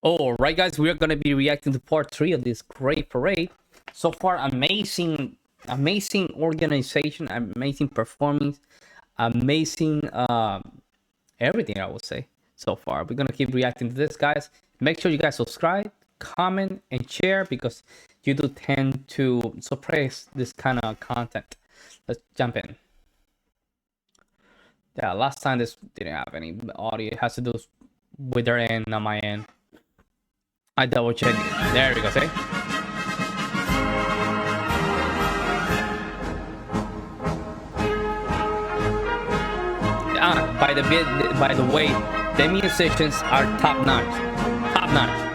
All right, guys, we are going to be reacting to part 3 of this great parade. So far, amazing organization, amazing performance, amazing everything, I would say. So far, we're going to keep reacting to this, guys. Make sure you guys subscribe, comment, and share, because you do tend to suppress this kind of content. Let's jump in. Yeah, last time this didn't have any audio. It has to do with their end, not my end. I double check it. There we go, see? By the way, the musicians are top notch. Top notch.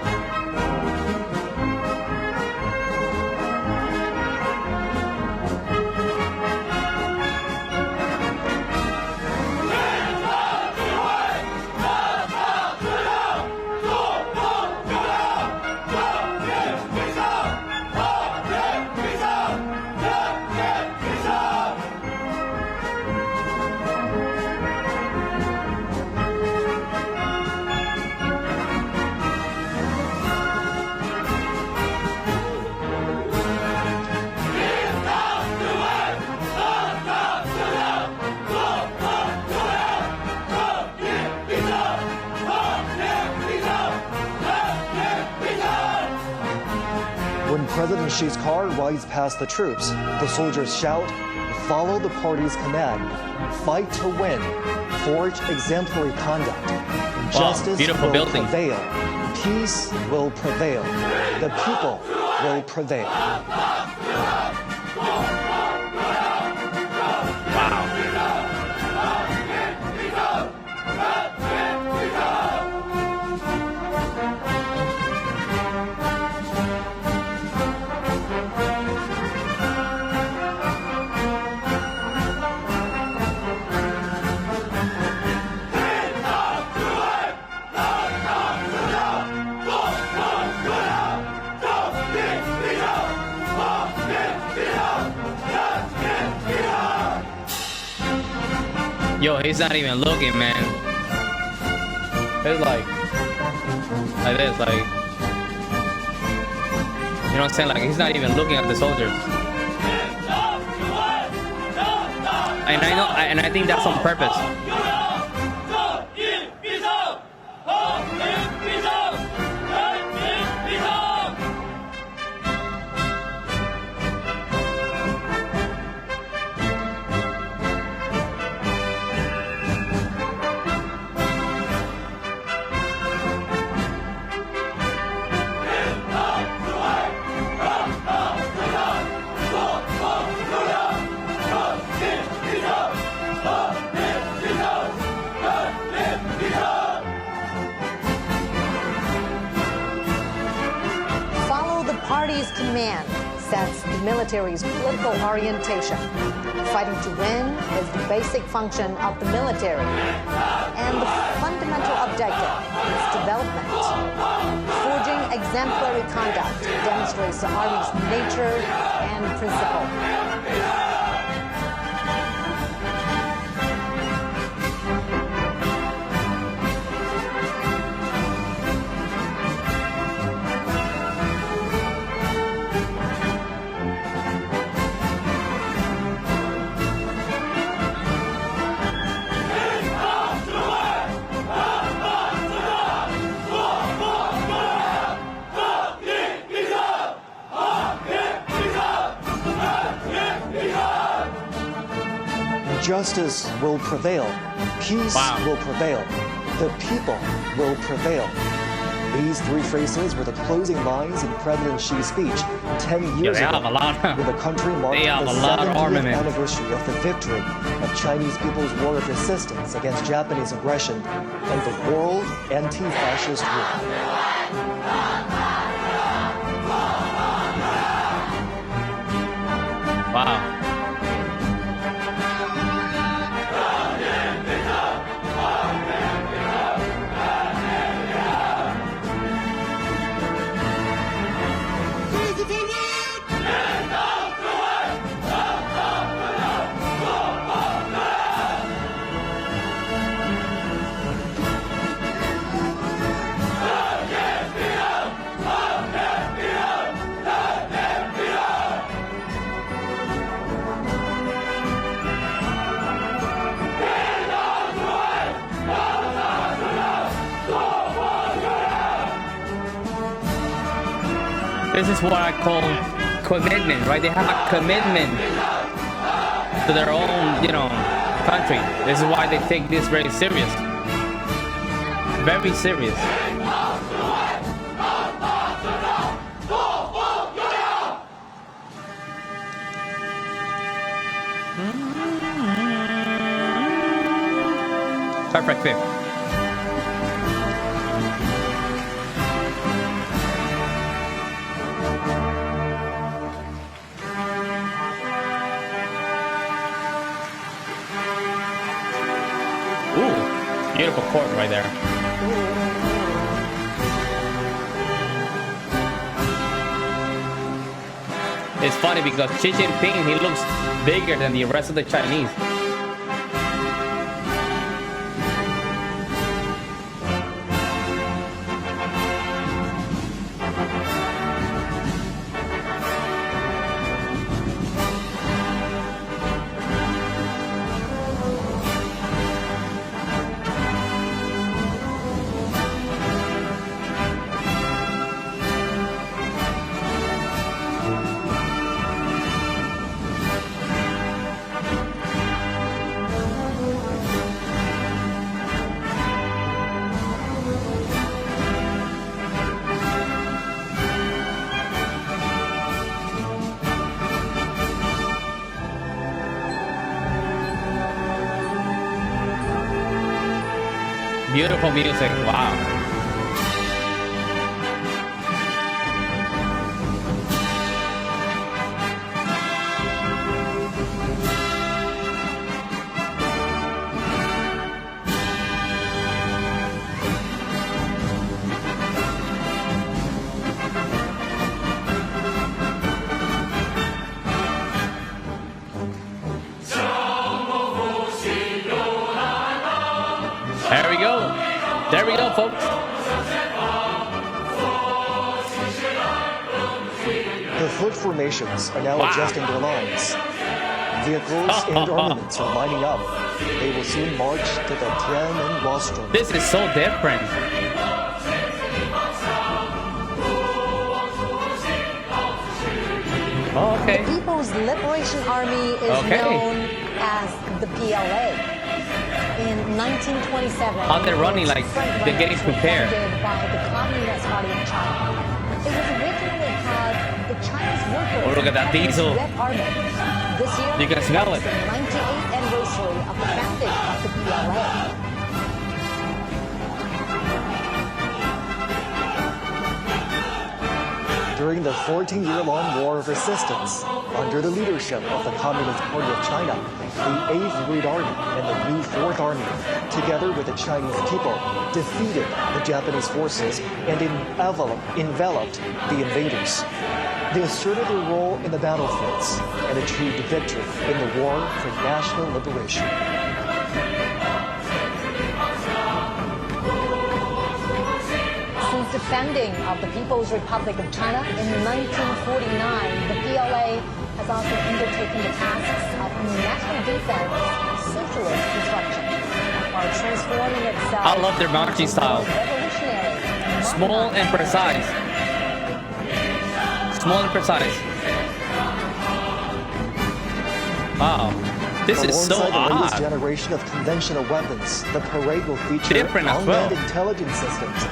When President Xi's car rides past the troops, the soldiers shout, "Follow the party's command, fight to win, forge exemplary conduct. Justice beautiful will building. prevail, peace will prevail, the people will prevail." Yo, he's not even looking, man. It's like this, like, you know what I'm saying? Like, he's not even looking at the soldiers. And I know, and I think that's on purpose. Party's command sets the military's political orientation. Fighting to win is the basic function of the military, and the fundamental objective is development. Forging exemplary conduct demonstrates the Army's nature and principle. Justice will prevail, peace will prevail, the people will prevail. These three phrases were the closing lines in President Xi's speech 10 years ago, when the country marked the 70th anniversary of the victory of Chinese people's war of resistance against Japanese aggression and the world anti-fascist rule. Wow. This is what I call commitment, right? They have a commitment to their own, country. This is why they take this very serious. Very serious. Perfect fit. Ooh, beautiful court right there. It's funny because Xi Jinping, he looks bigger than the rest of the Chinese. Beautiful music, wow. There we go. There we go, folks. The foot formations are now adjusting their lines. Vehicles and armaments are lining up. They will soon march to the Tiananmen rostrum. This is so different. Oh, okay. The People's Liberation Army is known as the PLA. In 1927, how they're running, like they're getting prepared. By the Communist Party of China. It was originally called the Chinese Workers. Oh, look at that diesel. Red Army. This year, you can smell it. The 98th anniversary of the founding of the PLA. During the 14-year-long War of Resistance, under the leadership of the Communist Party of China, the 8th Red Army and the new 4th Army, together with the Chinese people, defeated the Japanese forces and enveloped the invaders. They asserted their role in the battlefields and achieved victory in the War for National Liberation. Since the founding of the People's Republic of China in 1949, the PLA has also undertaken the tasks of national defense, socialist construction, while transforming itself. I love their marching style. Small and precise. Small and precise. Wow. This is so odd. Alongside the latest odd. generation of conventional weapons, the parade will feature Different as well. unmanned intelligence systems,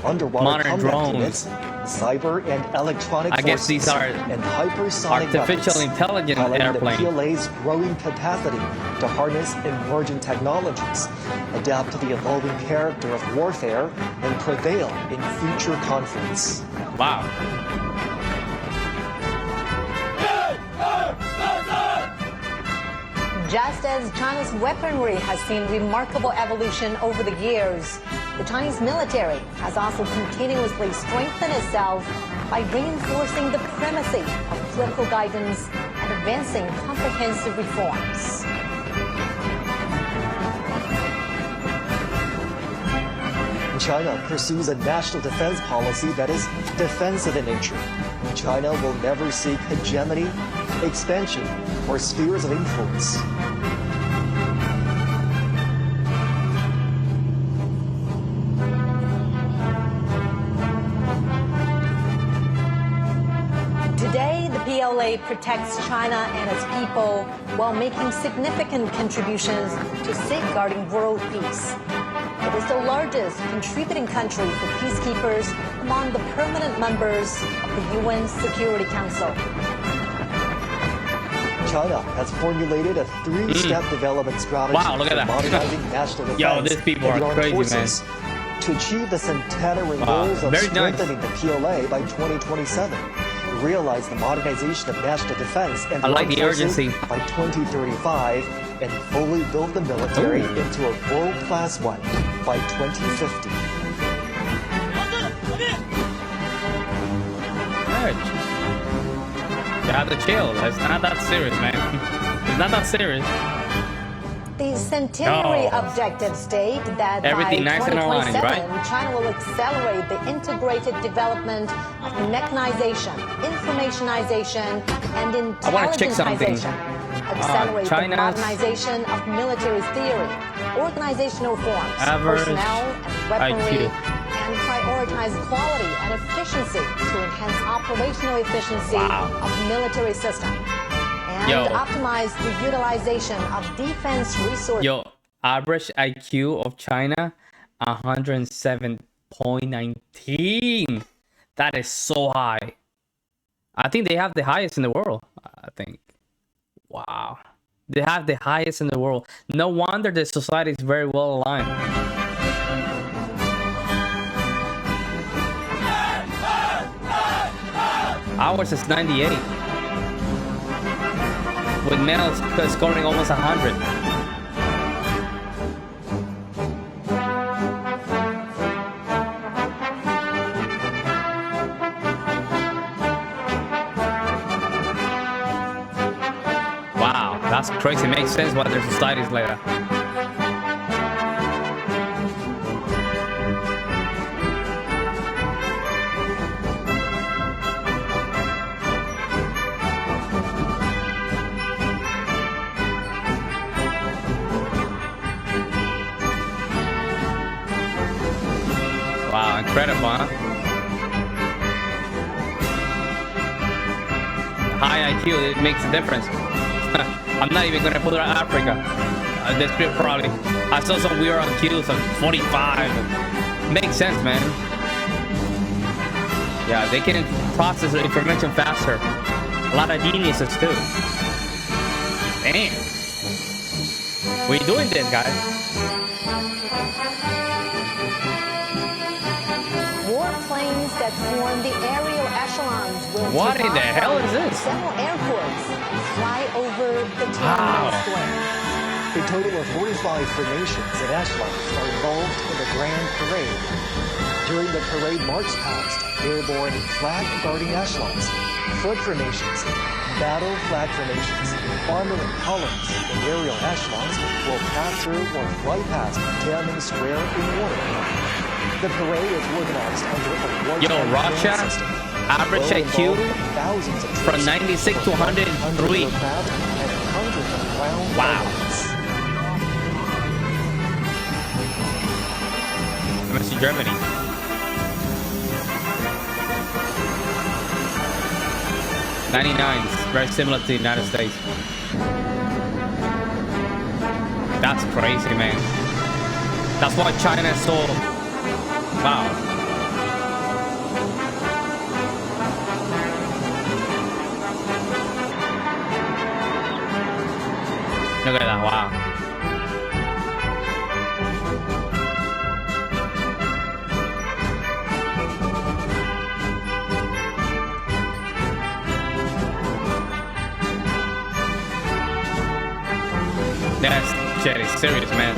underwater Modern combat drones. units, cyber and electronic I guess these are and hypersonic artificial weapons, intelligence highlighting airplane. the PLA's growing capacity to harness emerging technologies, adapt to the evolving character of warfare, and prevail in future conflicts. Wow. Just as China's weaponry has seen remarkable evolution over the years, the Chinese military has also continuously strengthened itself by reinforcing the primacy of political guidance and advancing comprehensive reforms. China pursues a national defense policy that is defensive in nature. China will never seek hegemony, expansion, or spheres of influence. PLA protects China and its people while making significant contributions to safeguarding world peace. It is the largest contributing country for peacekeepers among the permanent members of the UN Security Council. China has formulated a three-step development strategy for modernizing national defense Yo, these people and the are armed crazy, forces to achieve the centenary goals of strengthening the PLA by 2027, realize the modernization of national defense and the urgency by 2035, and fully build the military into a world-class one by 2050. You have to chill. It's not that serious, man. It's not that serious. The centenary objectives state that everything by nice 2027, right? China will accelerate the integrated development of mechanization, informationization, and intelligentization. Accelerate the modernization of military theory, organizational forms, personnel and weaponry, and prioritize quality and efficiency to enhance operational efficiency of military systems. And optimize the utilization of defense resources. Average IQ of China, 107.19. That is so high. I think they have the highest in the world. I think. Wow. They have the highest in the world. No wonder the society is very well aligned. Ours is 98. With males scoring almost 100. Wow, that's crazy. It makes sense why their society is like that. Wow, incredible, huh? High IQ, it makes a difference. I'm not even gonna put Africa. That's probably. I saw some weird IQs of 45. Makes sense, man. Yeah, they can process the information faster. A lot of geniuses too. Damn. We doing this, guys. Warplanes that form the aerial echelons will what in the hell is this? Several airports fly over the Tiananmen Square. A total of 45 formations and echelons are involved in the Grand Parade. During the parade march past, airborne flag guarding echelons, foot formations, battle flag formations, armament columns, and aerial echelons will pass through or fly past Tiananmen Square in order. The parade is organized under a Russia, average IQ from 96 to 103. Wow. Let me see Germany. '99 is very similar to the United States. That's crazy, man. That's why China is so... Wow. Look at that, wow. That shit is serious, man.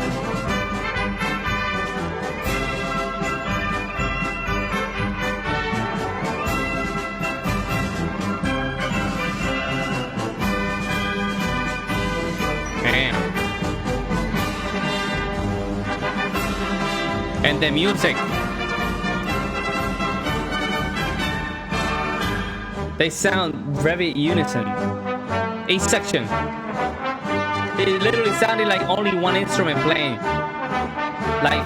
And the music. They sound very unison. Each section. It literally sounded like only one instrument playing. Like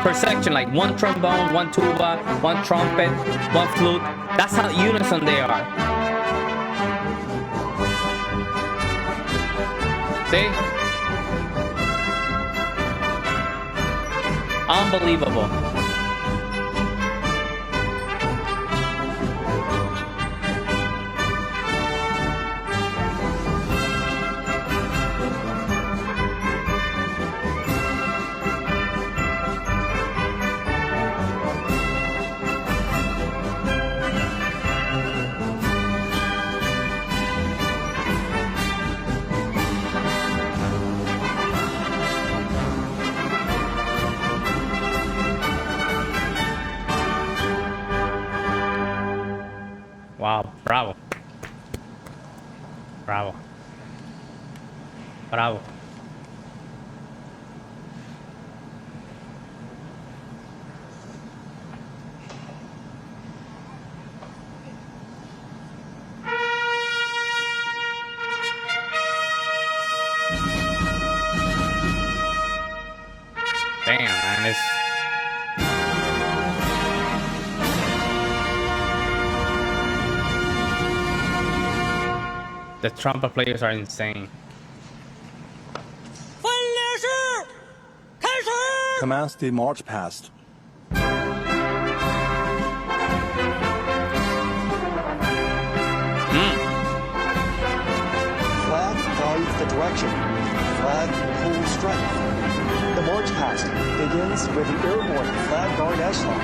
per section, like one trombone, one tuba, one trumpet, one flute. That's how unison they are. See? Unbelievable. Wow, bravo. Bravo. Bravo. Damn, man, it's... The trumpet players are insane. Commence the march past. Flag guides the direction. Flag pulls strength. The march past begins with the airborne flag guard echelon.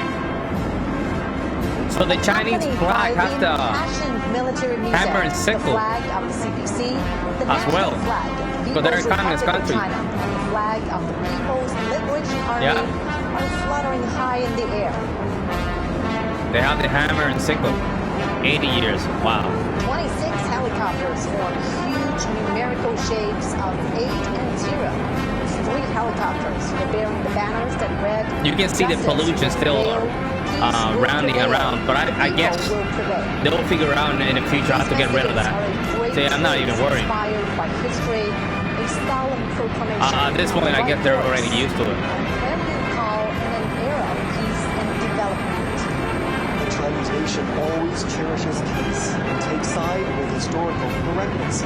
So the Chinese flag has the hammer and sickle as well. So they're a communist country. The flag of the People's Liberation Army are fluttering high in the air. They have the hammer and sickle. 80 years. Wow. 26 helicopters form huge numerical shapes of 8 and 0. 3 helicopters were bearing the banners that read, you can see the pollution still rounding around, but I guess they'll figure out in the future how to get rid of that. See, I'm not even worried. At this point, I guess they're already used to it. The Chinese nation always cherishes peace and takes side with historical correctness,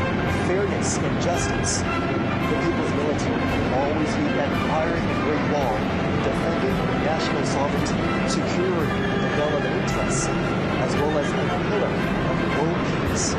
fairness, and justice. The people's military will always lead that iron and great wall, defending national sovereignty, securing the development interests, as well as a pillar of world peace.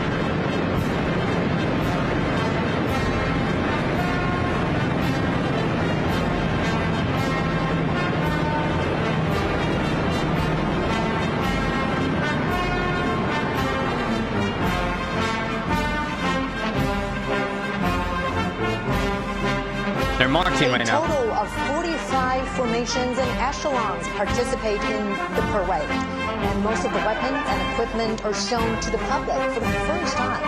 They're marching right now. A total of 45 formations and echelons participate in the parade. And most of the weapons and equipment are shown to the public for the first time.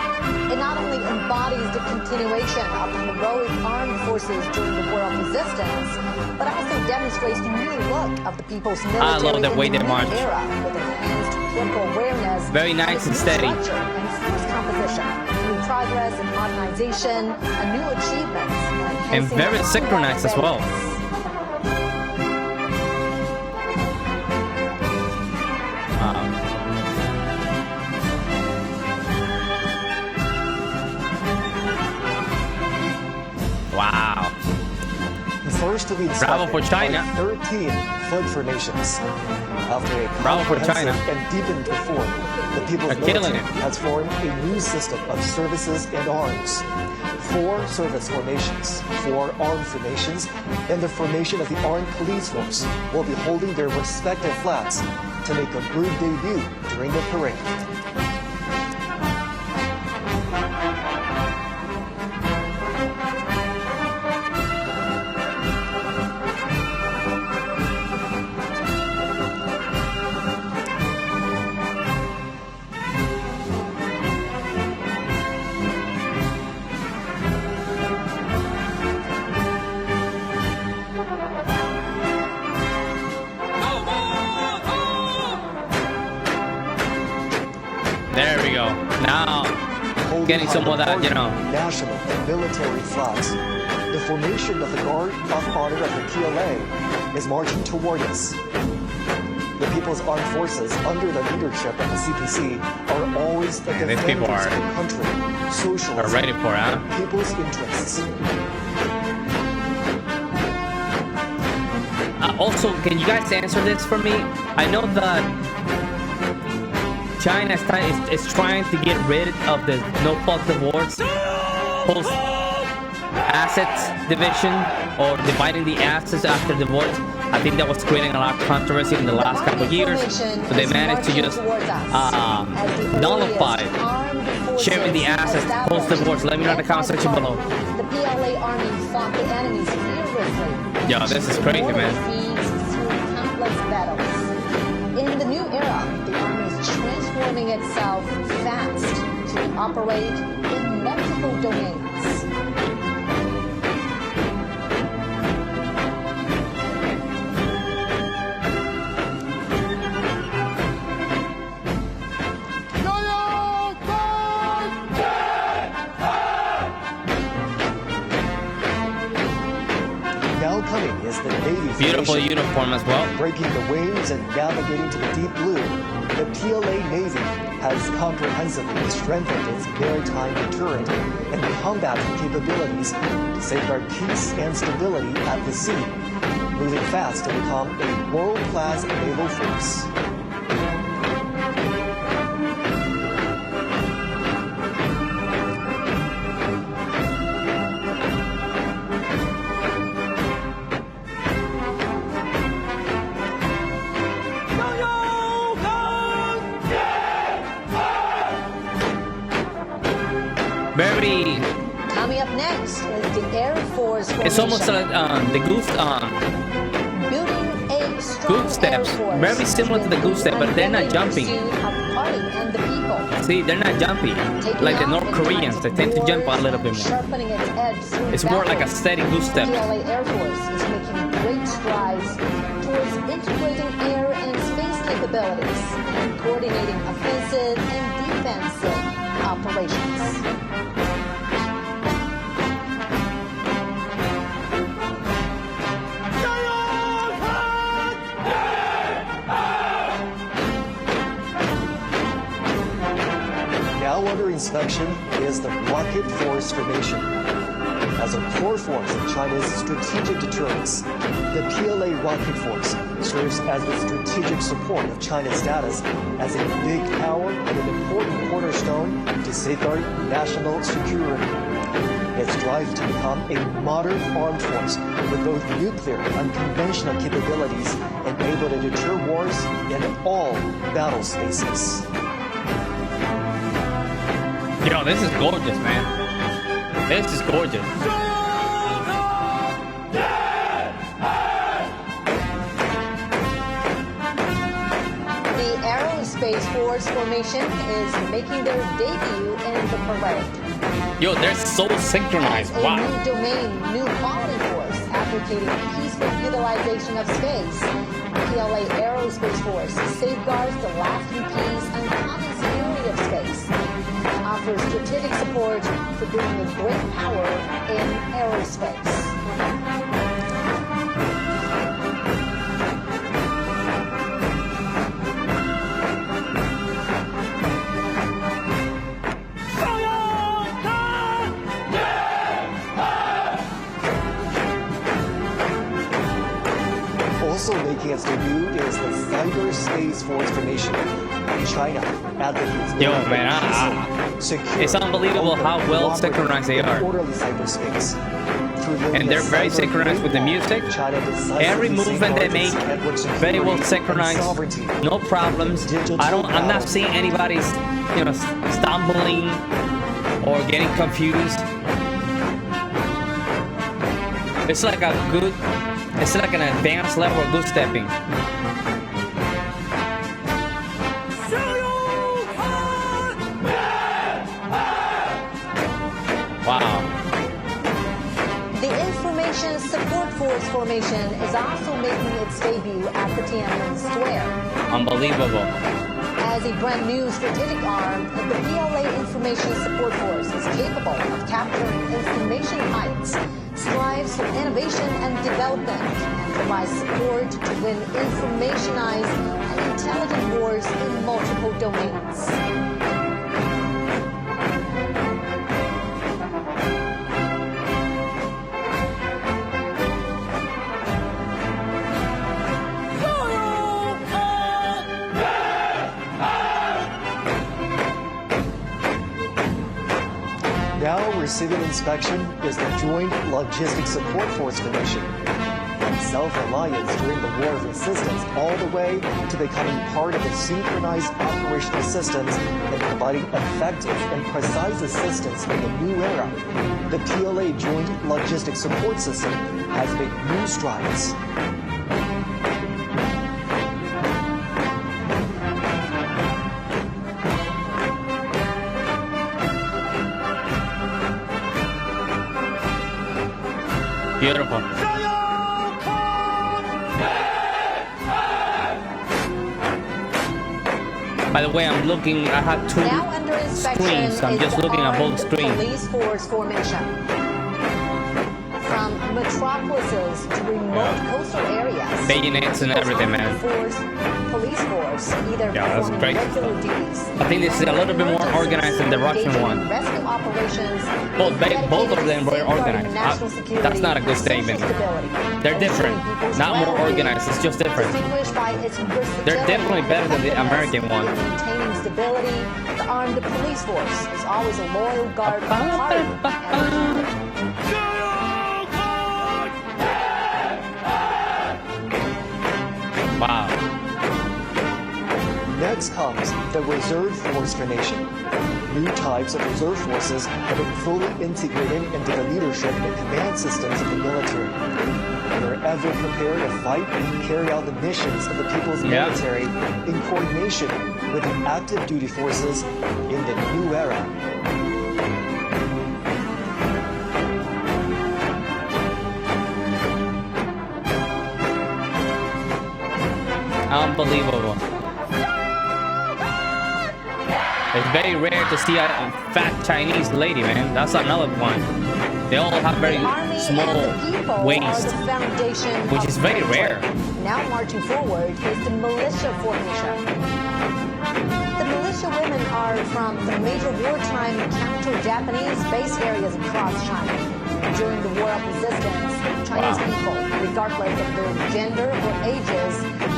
It not only embodies the continuation of the heroic armed forces during the War of Resistance, but also demonstrates the new look of the people's military I love the way they march. era with enhanced political awareness, Very nice and steady. structure and force composition, new progress and modernization, and new achievements, And very synchronized as well. Wow. First to be Bravo for China. 13 flag formations. After a Bravo for China. comprehensive and deepened reform, the people's They're killing military it. has formed a new system of services and arms. 4 service formations, 4 armed formations, and the formation of the armed police force will be holding their respective flags to make a good debut during the parade. There we go. Now, Holding getting some of that, you know. national and military flags. The formation of the Guard of Honor of the PLA is marching toward us. The People's Armed Forces under the leadership of the CPC are always the these people defenders of the country, socialism, ready for it, huh? and people's interests. Also, can you guys answer this for me? I know that China is trying to get rid of the no-fault divorce post-assets division, or dividing the assets after divorce. I think that was creating a lot of controversy in the last couple of years. So they managed to just nullify sharing the assets post-divorce. Let me know in the comment section below. The PLA army fought the enemies fearlessly. Yo, this is crazy, man. Countless battles. In the new era, the army is transforming itself fast to operate in multiple domains. Now coming is the Navy Beautiful formation. uniform as well. Breaking the waves and navigating to the deep blue, the PLA Navy has comprehensively strengthened its maritime deterrent and combat capabilities to safeguard peace and stability at the sea, moving fast to become a world-class naval force. Very. Coming up next is the Air Force. It's almost like the goose. Building a strong Goose steps. Air Force Very similar to the goose step, but they're not jumping. Pursuit of party and the people. See, they're not jumpy like the North Koreans. They tend to jump a little bit more. Sharpening its edge through It's more like a battle. steady goose step. PLA Air Force is making great strides towards integrating air and space capabilities and coordinating offensive and defensive operations. Now under inspection is the Rocket Force Formation. As a core force of China's strategic deterrence, the PLA Rocket Force serves as the strategic support of China's status as a big power and an important cornerstone to safeguard national security. Its drive to become a modern armed force with both nuclear and conventional capabilities and able to deter wars in all battle spaces. Yo, this is gorgeous, man. This is gorgeous. The Aerospace Force Formation is making their debut in the parade. Yo, they're so synchronized. A Wow. new domain, new quality force, advocating peaceful utilization of space. PLA Aerospace Force safeguards the lasting peace and common security of space. Offers strategic support for bringing a great power in aerospace. Also making its debut is the Cyberspace Force Formation. China advocates Yo, building man, peaceful, secure, it's unbelievable how open, well cooperative, synchronized they and are. orderly cyberspace. And they're very synchronized with the music. Every movement they make, very well synchronized. No problems. I'm not seeing anybody's, stumbling or getting confused. It's like an advanced level of good stepping. Wow. The Information Support Force Formation is also making its debut at the Tiananmen Square. Unbelievable. As a brand new strategic arm, the PLA Information Support Force is capable of capturing information heights, strives for innovation and development, and provides support to win informationized and and intelligent wars in multiple domains. Now receiving inspection is the Joint Logistics Support Force Commission. From self-reliance during the War of Resistance all the way to becoming part of the synchronized operational systems and providing effective and precise assistance in the new era, the PLA Joint Logistics Support System has made new strides. Beautiful. By the way, I'm looking, I have two Now under inspection screens. I'm is just the looking at both Armed screens. Police Force formation. From metropolises to remote coastal areas. Bayonets and everything, man. Police force, either Yeah, that's performing great. regular duties. I think this is a little bit more organized than the Russian engaging one. in rescue operations, Both of them were dedicated to organized. national security That's not a good and social statement. stability, They're different. ensuring people's Not more well-being, organized. It's just different. distinguished by its versatility They're definitely and better than the effectiveness American one. in maintaining stability. The armed police force is always a loyal guard of the party and Wow. Next comes the Reserve Force Formation. New types of reserve forces have been fully integrated into the leadership and command systems of the military. They're ever prepared to fight and carry out the missions of the people's Yeah. military in coordination with the active duty forces in the new era. Unbelievable. It's very rare to see a fat Chinese lady, man. That's another one. They all have very Army small and the people waist, are the foundation which of is very military. rare. Now marching forward is the militia formation. The militia women are from the major wartime counter-Japanese base areas across China. During the War of Resistance, Chinese people, regardless of their gender or ages,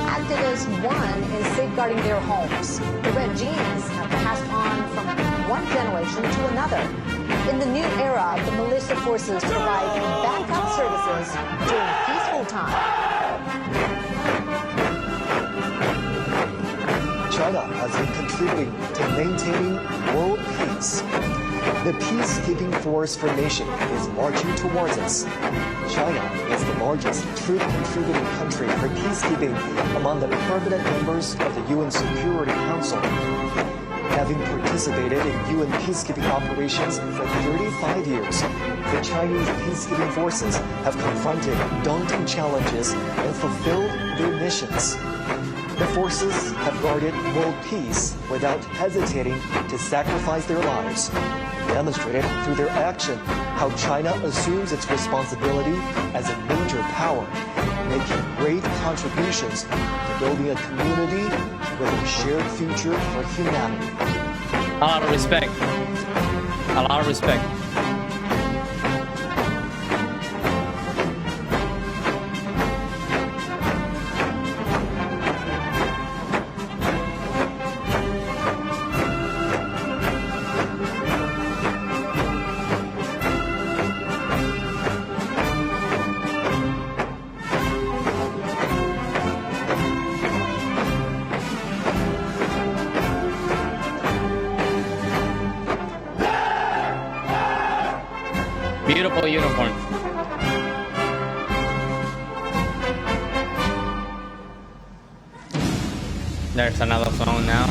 acted as one in safeguarding their homes. The red genes have passed on from one generation to another. In the new era, the militia forces provide backup services during peaceful time. China has been contributing to maintaining world peace. The peacekeeping force formation is marching towards us. China is the largest troop-contributing country for peacekeeping among the permanent members of the UN Security Council. Having participated in UN peacekeeping operations for 35 years, the Chinese peacekeeping forces have confronted daunting challenges and fulfilled their missions. The forces have guarded world peace without hesitating to sacrifice their lives, demonstrated through their action how China assumes its responsibility as a major power, making great contributions to building a community with a shared future for humanity. A lot of respect. A lot of respect. Beautiful uniform. There's another phone now.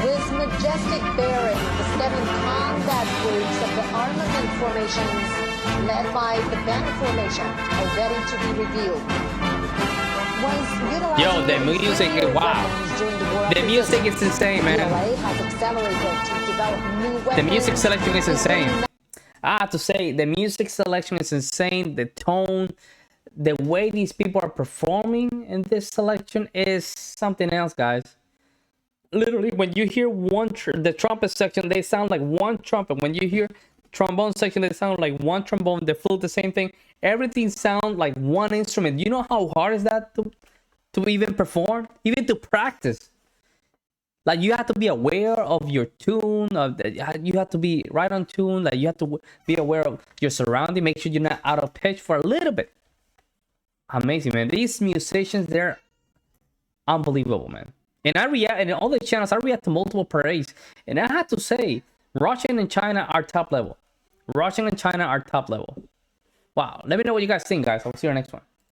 With majestic bearing, the 7 combat groups of the armament formations, led by the Banner Formation, are ready to be revealed. Yo, the music is wow. The music is insane, man. PLA has accelerated to develop develop new weapons. The music selection is insane. I have to say, the music selection is insane. The tone, the way these people are performing in this selection is something else, guys. Literally, when you hear the trumpet section, they sound like one trumpet. When you hear trombone section, they sound like one trombone. The flute, the same thing. Everything sounds like one instrument. You know how hard is that to even perform, even to practice? Like, you have to be aware of your tune, you have to be right on tune, like you have to be aware of your surrounding, make sure you're not out of pitch for a little bit. Amazing, man. These musicians, they're unbelievable, man. And I react, and in all the channels, I react to multiple parades, and I have to say, Russia and China are top level. Russia and China are top level. Wow. Let me know what you guys think, guys. I'll see you in the next one.